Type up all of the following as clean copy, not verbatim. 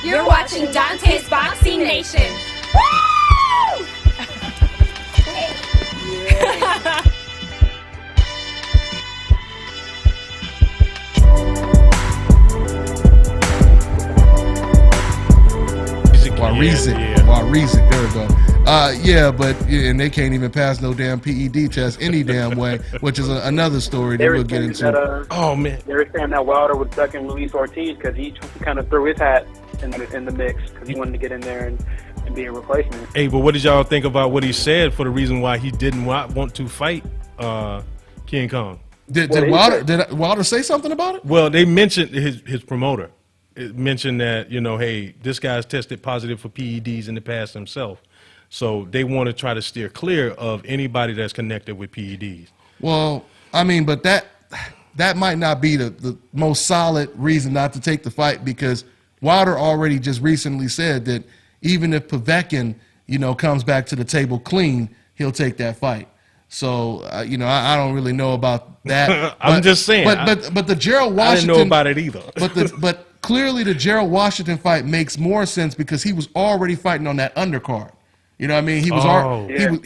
You're watching Dante's Boxing Nation. Woo! Reason, there we go. And they can't even pass no damn PED test any damn way, which is another story that we'll get into. They were saying that Wilder would second release Ortiz because he kind of threw his hat in the mix because he wanted to get in there and be a replacement. Hey, but what did y'all think about what he said for the reason why he didn't want to fight King Kong? Did Wilder say something about it? Well, they mentioned his promoter. It mentioned that, hey, this guy's tested positive for PEDs in the past himself. So they want to try to steer clear of anybody that's connected with PEDs. Well, I mean, but that might not be the most solid reason not to take the fight, because Wilder already just recently said that even if Povetkin, comes back to the table clean, he'll take that fight. So, I don't really know about that. I'm just saying. But the Gerald Washington. I didn't know about it either. but clearly the Gerald Washington fight makes more sense because he was already fighting on that undercard. You know what I mean? He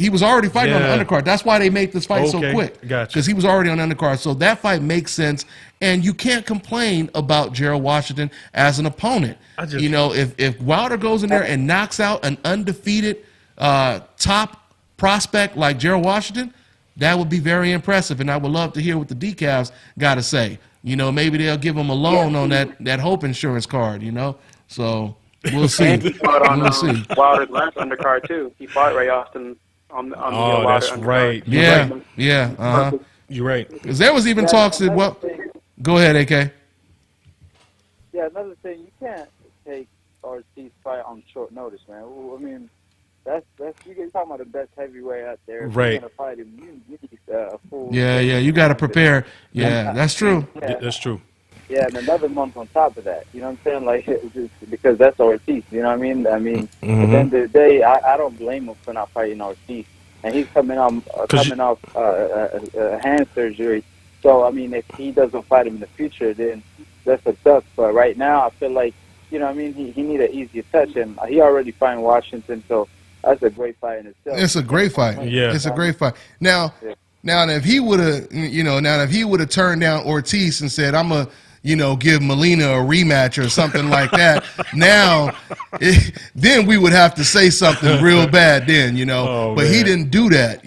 was already fighting on the undercard. That's why they made this fight so quick. Gotcha. Because he was already on the undercard. So that fight makes sense. And you can't complain about Gerald Washington as an opponent. If Wilder goes in there and knocks out an undefeated top prospect like Gerald Washington, that would be very impressive. And I would love to hear what the decals got to say. Maybe they'll give him a loan on that Hope insurance card, So we'll see. And he fought on Wilder's last undercard, too. He fought Ray Austin on the Wilder that's undercard. right. You're right. Because there was even talks that, go ahead, AK. Yeah, another thing, you can't take Ortiz fight on short notice, man. I mean, that's you're talking about the best heavyweight out there. If right. You're gonna fight him, you need a full. Yeah, you got to prepare. Yeah, that's true. That's true. Yeah, and another month on top of that. You know what I'm saying? Like, it's just because that's Ortiz. You know what I mean? At the end of the day, I don't blame him for not fighting Ortiz. And he's coming off a hand surgery. So, I mean, if he doesn't fight him in the future, then that's a suck. But right now, I feel like, he need an easier touch. And he already fought Washington, so that's a great fight in itself. It's a great fight. Yeah. It's a great fight. Now, if he would have, turned down Ortiz and said, I'm a give Molina a rematch or something like that. Then we would have to say something real bad then, But he didn't do that,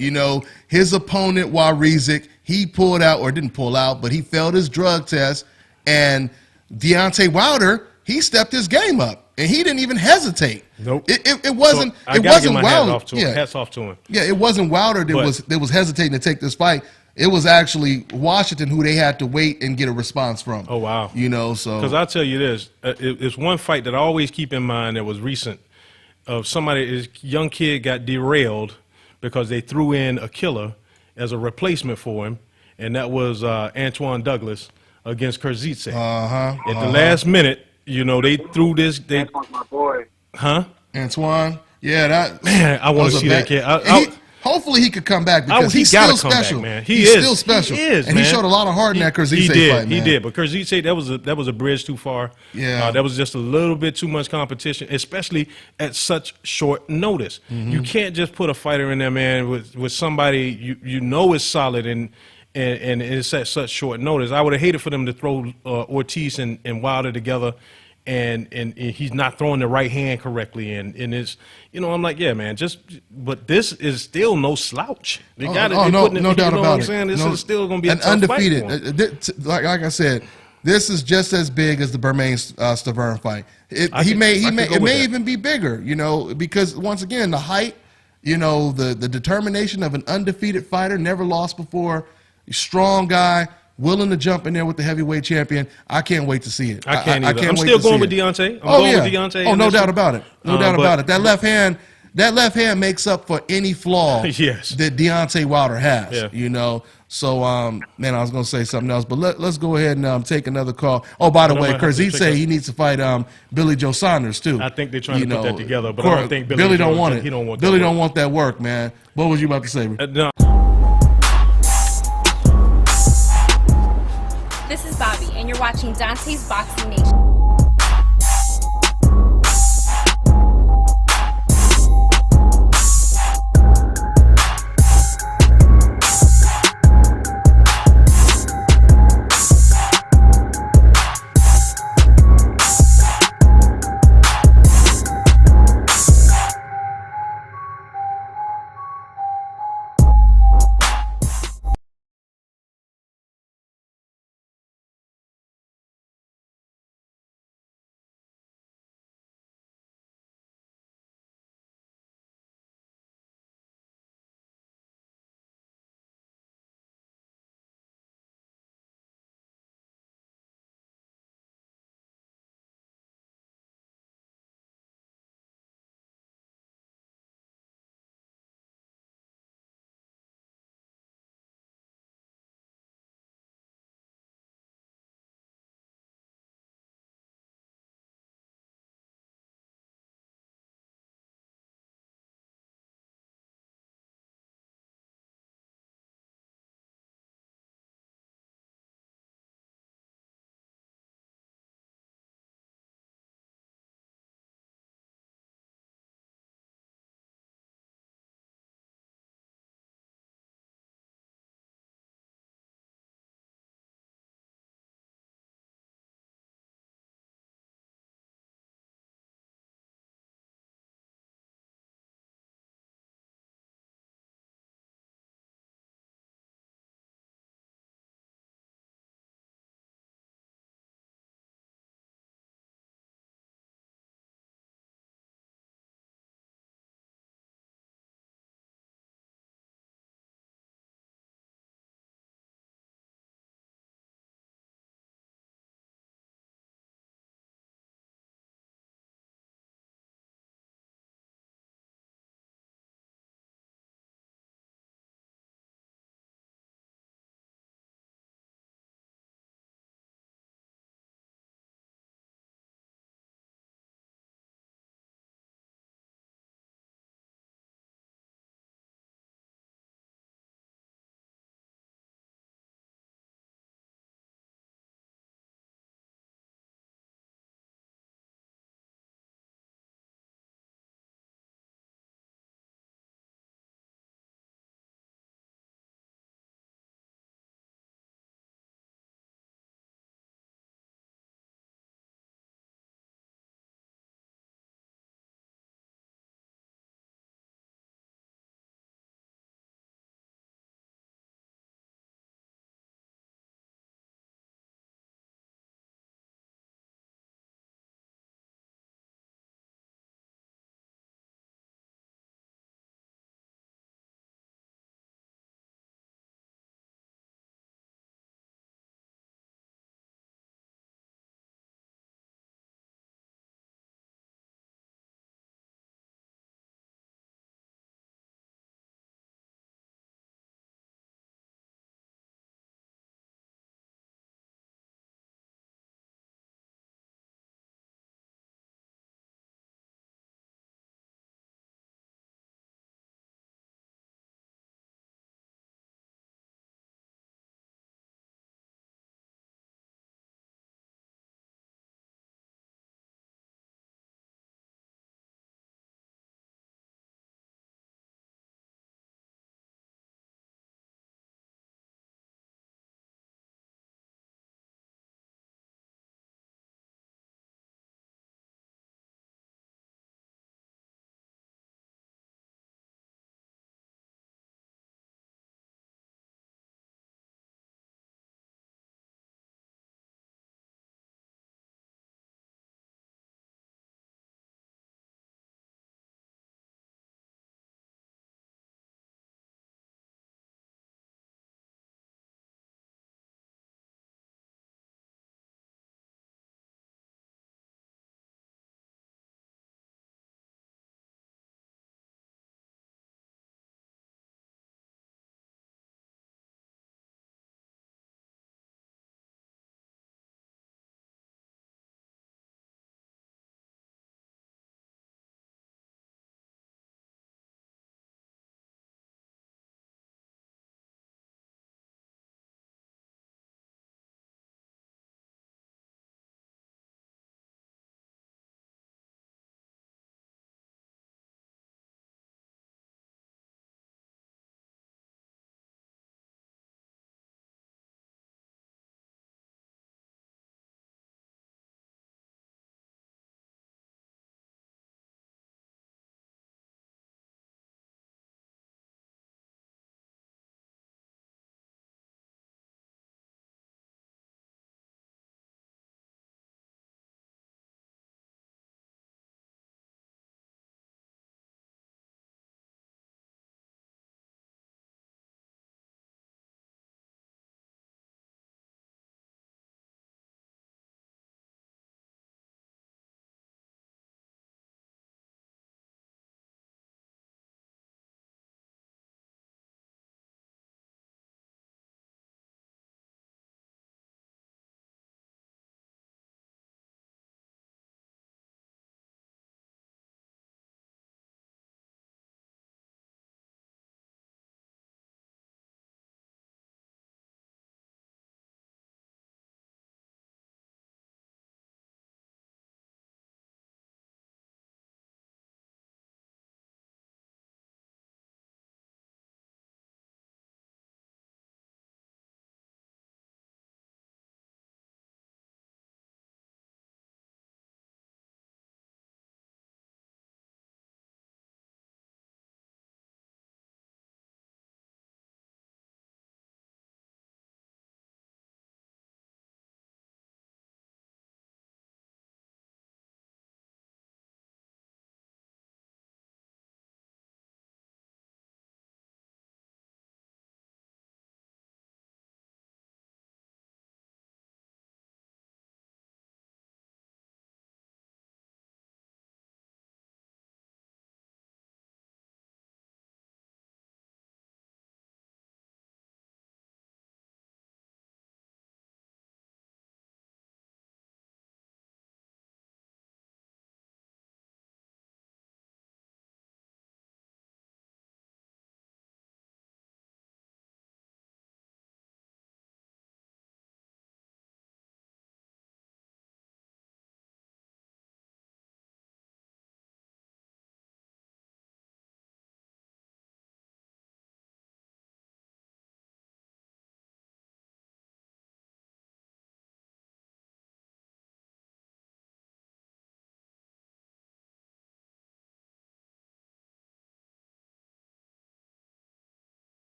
His opponent, Warizik, he pulled out, or didn't pull out, but he failed his drug test. And Deontay Wilder, he stepped his game up. And he didn't even hesitate. Nope. It wasn't. So it wasn't Wilder. Hats off to him. Yeah, it wasn't Wilder that was hesitating to take this fight. It was actually Washington who they had to wait and get a response from. Oh wow. So because I'll tell you this, it's one fight that I always keep in mind that was recent. Of somebody, this young kid got derailed because they threw in a killer as a replacement for him, and that was Antoine Douglas against Kurzice. At the last minute. They threw this. Antoine's my boy. Huh? Antoine. Yeah, I want to see that kid. Hopefully he could come back because he's still special. Back, man. He's still special. He is, and man. he showed a lot of heart in that Kurzice fight, man. He did. But Kurzice, that was a bridge too far. Yeah. That was just a little bit too much competition, especially at such short notice. You can't just put a fighter in there, man, with somebody you know is solid and it's at such short notice. I would have hated for them to throw Ortiz and Wilder together, and he's not throwing the right hand correctly, and it's I'm like, yeah, man, but this is still no slouch. They got it. No doubt about it. This is still going to be a undefeated. Like I said, this is just as big as the Bermain-Stavern fight. It may even be bigger, because once again, the height, the determination of an undefeated fighter, never lost before. Strong guy, willing to jump in there with the heavyweight champion. I can't wait to see it. I can't either. I'm still going with Deontay. I'm going with Deontay. Oh, no doubt about it. No doubt about it. That left hand makes up for any flaw that Deontay Wilder has. Yeah. So, man, I was going to say something else, but let's go ahead and take another call. Oh, by the way, Kurzice, he needs to fight Billy Joe Saunders too. I think they're trying to put that together, but I don't think Billy don't want it. He don't want Billy don't want that work, man. What was you about to say? No. This is Bobby, and you're watching Dante's Boxing Nation.